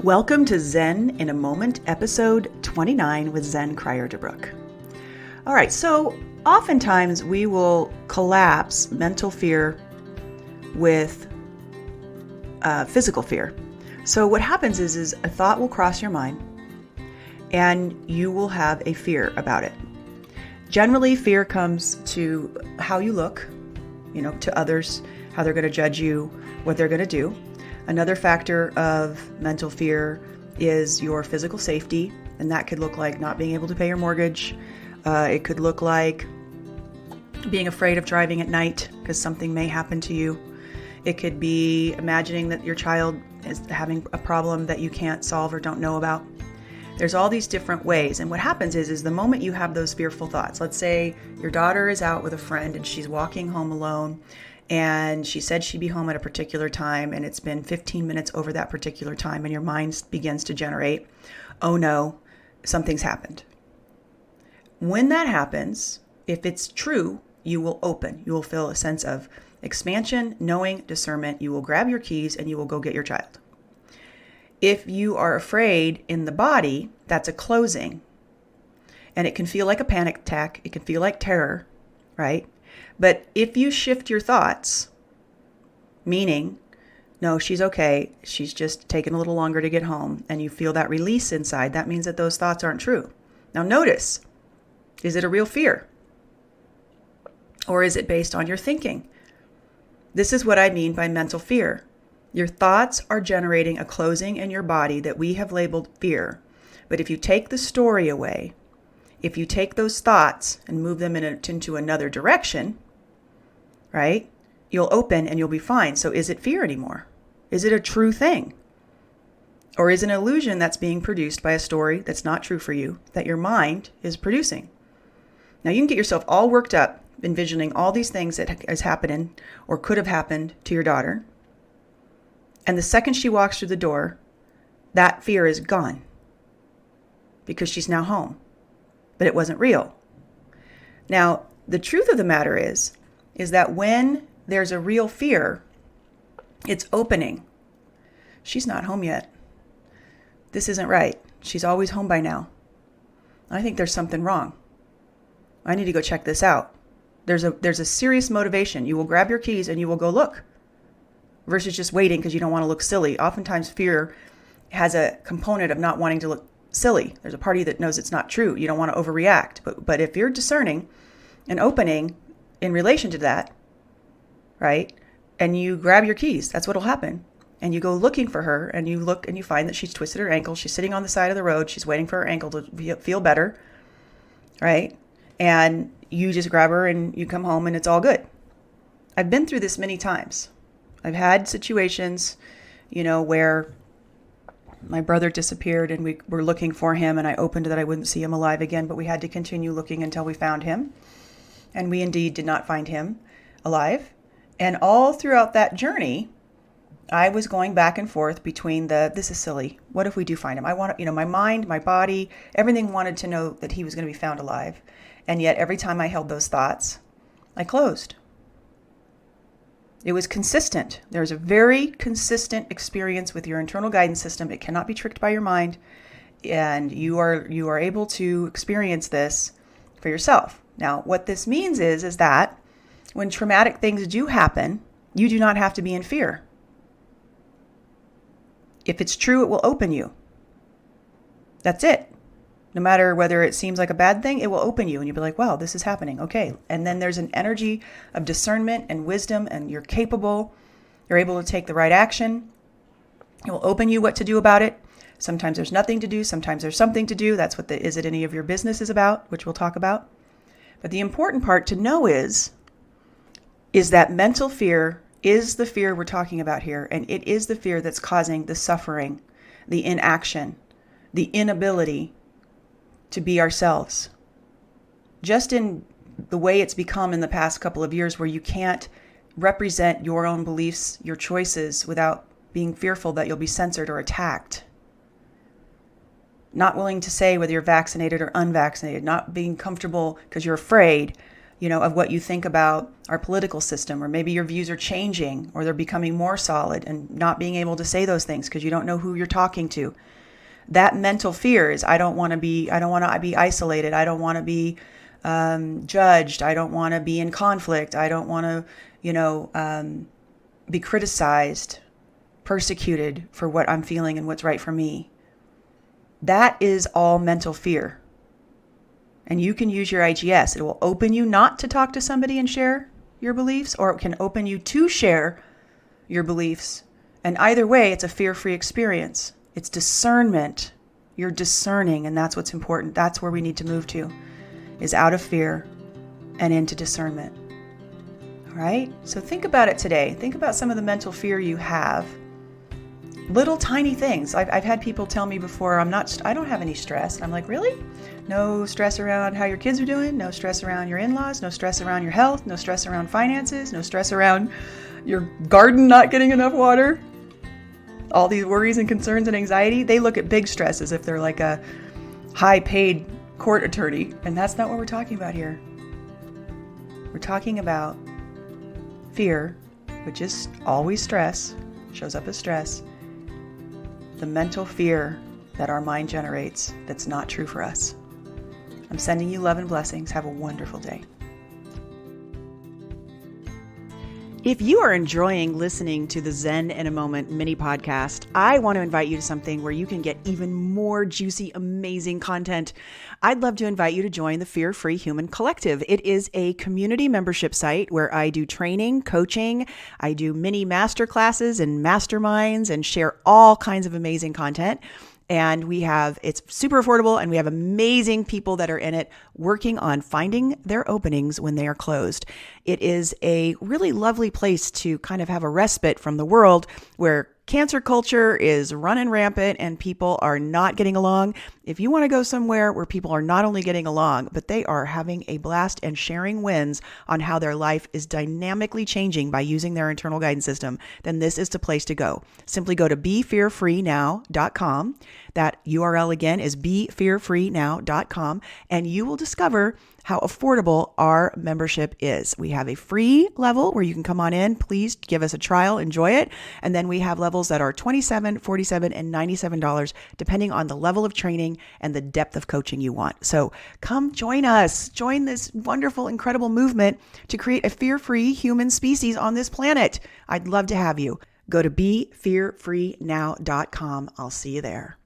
Welcome to Zen in a Moment, episode 29 with Zen Cryer-DeBrook. All right, so oftentimes we will collapse mental fear with physical fear. So what happens is a thought will cross your mind and you will have a fear about it. Generally, fear comes to how you look, to others, how they're going to judge you, what they're going to do. Another factor of mental fear is your physical safety, and that could look like not being able to pay your mortgage. It could look like being afraid of driving at night because something may happen to you. It could be imagining that your child is having a problem that you can't solve or don't know about. There's all these different ways, and what happens is the moment you have those fearful thoughts, let's say your daughter is out with a friend and she's walking home alone, and she said she'd be home at a particular time, and it's been 15 minutes over that particular time, and your mind begins to generate, oh no, something's happened. When that happens, if it's true, you will open. You will feel a sense of expansion, knowing, discernment. You will grab your keys and you will go get your child. If you are afraid in the body, that's a closing. And it can feel like a panic attack. It can feel like terror, right? But if you shift your thoughts, meaning, no, she's okay, she's just taking a little longer to get home, and you feel that release inside, that means that those thoughts aren't true. Now notice, is it a real fear? Or is it based on your thinking? This is what I mean by mental fear. Your thoughts are generating a closing in your body that we have labeled fear. But if you take the story away, if you take those thoughts and move them into another direction, right, you'll open and you'll be fine. So is it fear anymore? Is it a true thing? Or is it an illusion that's being produced by a story that's not true for you, that your mind is producing? Now you can get yourself all worked up, envisioning all these things that is happening or could have happened to your daughter. And the second she walks through the door, that fear is gone because she's now home. But it wasn't real. Now, the truth of the matter is that when there's a real fear, it's opening. She's not home yet. This isn't right. She's always home by now. I think there's something wrong. I need to go check this out. There's a serious motivation. You will grab your keys and you will go look versus just waiting because you don't want to look silly. Oftentimes fear has a component of not wanting to look silly. There's a party that knows it's not true. You don't want to overreact. But if you're discerning and opening in relation to that, right, and you grab your keys, that's what'll happen. And you go looking for her and you look and you find that she's twisted her ankle. She's sitting on the side of the road. She's waiting for her ankle to feel better, right? And you just grab her and you come home and it's all good. I've been through this many times. I've had situations, where my brother disappeared and we were looking for him, and I opened that I wouldn't see him alive again, but we had to continue looking until we found him. And we indeed did not find him alive. And all throughout that journey, I was going back and forth between this is silly. What if we do find him? I want my mind, my body, everything wanted to know that he was going to be found alive. And yet every time I held those thoughts, I closed. It was consistent. There's a very consistent experience with your internal guidance system. It cannot be tricked by your mind. And you are able to experience this for yourself. Now, what this means is that when traumatic things do happen, you do not have to be in fear. If it's true, it will open you. That's it. No matter whether it seems like a bad thing, it will open you and you'll be like, wow, this is happening. Okay. And then there's an energy of discernment and wisdom, and you're capable. You're able to take the right action. It will open you what to do about it. Sometimes there's nothing to do. Sometimes there's something to do. That's what the is it any of your business is about, which we'll talk about. But the important part to know is that mental fear is the fear we're talking about here. And it is the fear that's causing the suffering, the inaction, the inability to be ourselves. Just in the way it's become in the past couple of years, where you can't represent your own beliefs, your choices, without being fearful that you'll be censored or attacked. Not willing to say whether you're vaccinated or unvaccinated, not being comfortable because you're afraid of what you think about our political system, or maybe your views are changing or they're becoming more solid, and not being able to say those things because you don't know who you're talking to. That mental fear is, I don't want to be isolated. I don't want to be judged. I don't want to be in conflict. I don't want to, be criticized, persecuted for what I'm feeling and what's right for me. That is all mental fear. And you can use your IGS. It will open you not to talk to somebody and share your beliefs, or it can open you to share your beliefs. And either way, it's a fear-free experience. It's discernment. You're discerning, and that's what's important. That's where we need to move to, is out of fear and into discernment. All right? So think about it today. Think about some of the mental fear you have. Little tiny things. I've had people tell me before, I don't have any stress. And I'm like, really? No stress around how your kids are doing? No stress around your in-laws? No stress around your health? No stress around finances? No stress around your garden not getting enough water? All these worries and concerns and anxiety, they look at big stress as if they're like a high-paid court attorney. And that's not what we're talking about here. We're talking about fear, which is always stress, shows up as stress. The mental fear that our mind generates that's not true for us. I'm sending you love and blessings. Have a wonderful day. If you are enjoying listening to the Zen in a Moment mini podcast, I want to invite you to something where you can get even more juicy, amazing content. I'd love to invite you to join the Fear-Free Human Collective. It is a community membership site where I do training, coaching, I do mini master classes and masterminds, and share all kinds of amazing content. And it's super affordable, and we have amazing people that are in it working on finding their openings when they are closed. It is a really lovely place to kind of have a respite from the world where cancer culture is running rampant and people are not getting along. If you want to go somewhere where people are not only getting along, but they are having a blast and sharing wins on how their life is dynamically changing by using their internal guidance system, then this is the place to go. Simply go to BeFearFreeNow.com. That URL again is BeFearFreeNow.com, and you will discover how affordable our membership is. We have a free level where you can come on in. Please give us a trial, enjoy it. And then we have levels that are $27, $47, and $97, depending on the level of training and the depth of coaching you want. So come join us. Join this wonderful, incredible movement to create a fear-free human species on this planet. I'd love to have you. Go to BeFearFreeNow.com. I'll see you there.